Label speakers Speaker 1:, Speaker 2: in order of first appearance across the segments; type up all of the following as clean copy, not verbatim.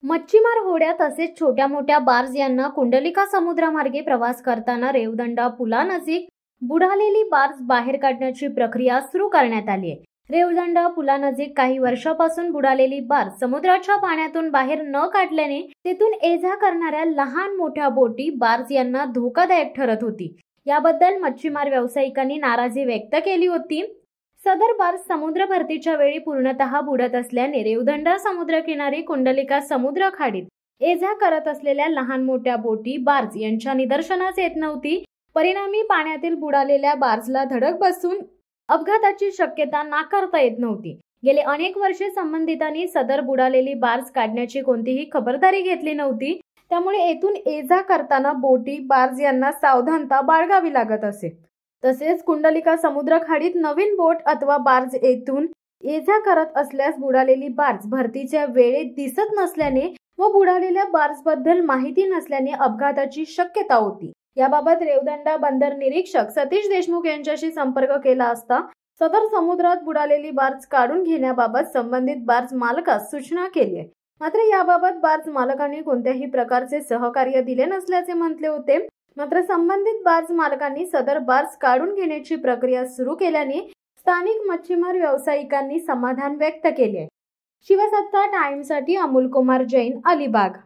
Speaker 1: मच्छीमार होड्या तसेच छोट्या मोठ्या बार्ज यांना कुंडलिका समुद्रामार्गे प्रवास करताना रेवदंडा पुलानजीक बुडालेली बार्ज बाहेर काढण्याची प्रक्रिया सुरू करण्यात आली आहे। रेवदंडा पुलानजीक काही वर्षापासून बुडालेली बार्ज समुद्राच्या पाण्यातून बाहेर न काढल्याने तेथून ये-जा करणाऱ्या लहान मोठ्या बोटी बार्ज यांना धोकादायक ठरत होती। याबद्दल मच्छीमार व्यावसायिकांनी नाराजी व्यक्त केली होती। सदर बार्ज समुद्र भरतीच्या वेळी पूर्णतः बुडत असल्याने रेवदंडा समुद्रकिनारी कुंडलिका समुद्र खाडीत ये-जा करत असलेल्या लहान मोठ्या बोटी बार्ज यांच्या निदर्शनास येत नव्हती। परिणामी पाण्यातील बुडालेल्या बार्जला धडक बसून अपघाताची शक्यता नाकारता येत नव्हती। गेले अनेक वर्षे संबंधितांनी सदर बुडालेली बार्ज काढण्याची कोणतीही खबरदारी घेतली नव्हती। त्यामुळे येथून ये-जा करताना बोटी बार्ज यांना सावधानता बाळगावी लागत असे। तसेच कुंडलिका समुद्र खाडीत नवीन बोट अथवा बार्ज येथून ये-जा करत असल्यास बुडालेली बार्ज भरतीच्या वेळेत दिसत नसल्याने व बुडालेल्या बार्जबद्दल माहिती नसल्याने अपघाताची शक्यता होती। याबाबत रेवदंडा बंदर निरीक्षक सतीश देशमुख यांच्याशी संपर्क केला असता सदर समुद्रात बुडालेली बार्ज काढून घेण्याबाबत संबंधित बार्ज मालकास सूचना केली आहे। मात्र याबाबत बार्ज मालकांनी कोणत्याही प्रकारचे सहकार्य दिले नसल्याचे म्हटले होते। मात्र संबंधित बार्ज मालकांनी सदर बार्ज काढून घेण्याची प्रक्रिया सुरू केल्याने स्थानिक मच्छीमार व्यावसायिकांनी समाधान व्यक्त केले आहे। शिवसत्ता टाइम्ससाठी अमोल कुमार जैन, अलिबाग।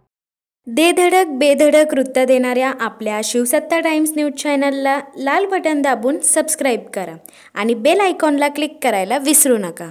Speaker 2: दे धडक बेधडक वृत्त देणाऱ्या आपल्या शिवसत्ता टाइम्स न्यूज चॅनलला लाल बटन दाबून सबस्क्राईब करा आणि बेल आयकॉनला क्लिक करायला विसरू नका।